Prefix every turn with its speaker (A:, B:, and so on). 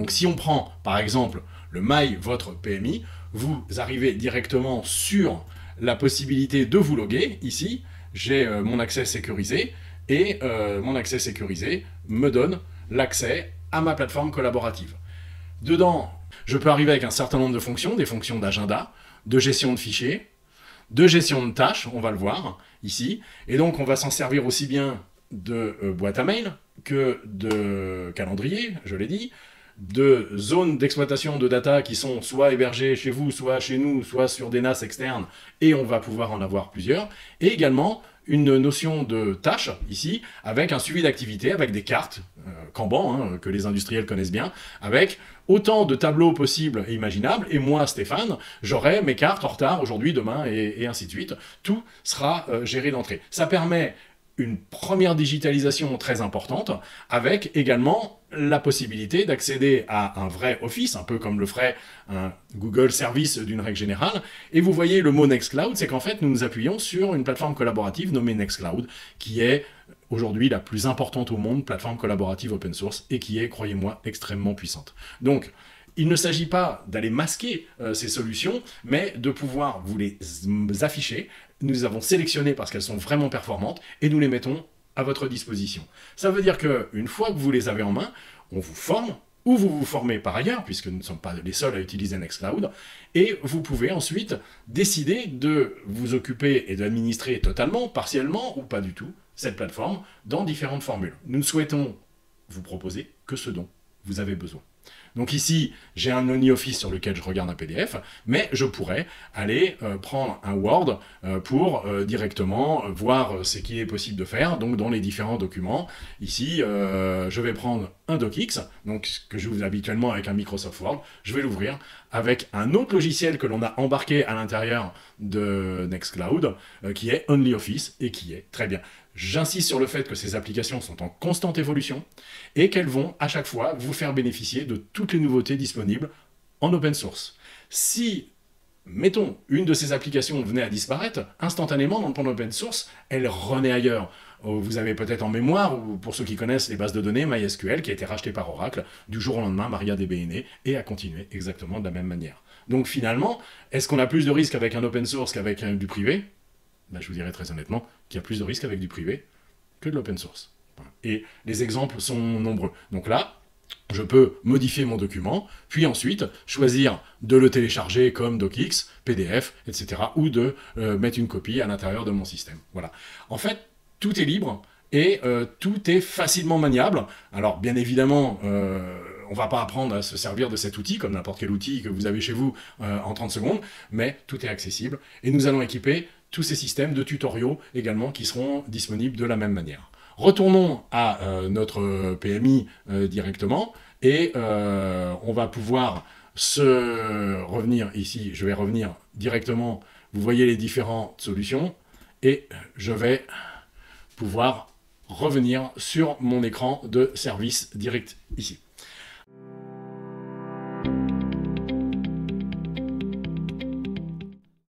A: Donc si on prend par exemple le My Votre PMI, vous arrivez directement sur la possibilité de vous loguer. Ici, j'ai mon accès sécurisé, et mon accès sécurisé me donne l'accès à ma plateforme collaborative. Dedans, je peux arriver avec un certain nombre de fonctions, des fonctions d'agenda, de gestion de fichiers, de gestion de tâches, on va le voir ici, et donc on va s'en servir aussi bien de boîte à mail que de calendrier, je l'ai dit, de zones d'exploitation de data qui sont soit hébergées chez vous, soit chez nous, soit sur des NAS externes, et on va pouvoir en avoir plusieurs, et également une notion de tâche, ici, avec un suivi d'activité, avec des cartes, Kanban, hein, que les industriels connaissent bien, avec autant de tableaux possibles et imaginables, et moi, Stéphane, j'aurai mes cartes en retard aujourd'hui, demain, et ainsi de suite. Tout sera géré d'entrée. Ça permet une première digitalisation très importante, avec également la possibilité d'accéder à un vrai Office, un peu comme le ferait un Google Service d'une règle générale. Et vous voyez le mot Nextcloud, c'est qu'en fait nous nous appuyons sur une plateforme collaborative nommée Nextcloud, qui est aujourd'hui la plus importante au monde, plateforme collaborative open source, et qui est, croyez-moi, extrêmement puissante. Donc, il ne s'agit pas d'aller masquer ces solutions, mais de pouvoir vous les afficher. Nous les avons sélectionnées parce qu'elles sont vraiment performantes, et nous les mettons à votre disposition. Ça veut dire qu'une fois que vous les avez en main, on vous forme, ou vous vous formez par ailleurs, puisque nous ne sommes pas les seuls à utiliser Nextcloud, et vous pouvez ensuite décider de vous occuper et d'administrer totalement, partiellement, ou pas du tout, cette plateforme dans différentes formules. Nous ne souhaitons vous proposer que ce dont vous avez besoin. Donc ici, j'ai un OnlyOffice sur lequel je regarde un PDF, mais je pourrais aller prendre un Word pour directement voir ce qu'il est possible de faire, donc dans les différents documents. Ici, je vais prendre un DocX, donc ce que j'ouvre habituellement avec un Microsoft Word, je vais l'ouvrir avec un autre logiciel que l'on a embarqué à l'intérieur de Nextcloud, qui est OnlyOffice, et qui est très bien. J'insiste sur le fait que ces applications sont en constante évolution et qu'elles vont à chaque fois vous faire bénéficier de toutes les nouveautés disponibles en open source. Si, mettons, une de ces applications venait à disparaître, instantanément dans le plan open source, elle renaît ailleurs. Vous avez peut-être en mémoire, ou pour ceux qui connaissent les bases de données, MySQL qui a été racheté par Oracle, du jour au lendemain, MariaDB est né et a continué exactement de la même manière. Donc finalement, est-ce qu'on a plus de risques avec un open source qu'avec du privé ? Ben, je vous dirais très honnêtement qu'il y a plus de risques avec du privé que de l'open source. Et les exemples sont nombreux. Donc là, je peux modifier mon document, puis ensuite choisir de le télécharger comme DocX, PDF, etc. ou de mettre une copie à l'intérieur de mon système. Voilà. En fait, tout est libre et tout est facilement maniable. Alors, bien évidemment, on ne va pas apprendre à se servir de cet outil, comme n'importe quel outil que vous avez chez vous en 30 secondes, mais tout est accessible. Et nous allons équiper tous ces systèmes de tutoriaux également qui seront disponibles de la même manière. Retournons à notre PMI directement, et on va pouvoir revenir ici. Je vais revenir directement, vous voyez les différentes solutions, et je vais pouvoir revenir sur mon écran de service direct ici.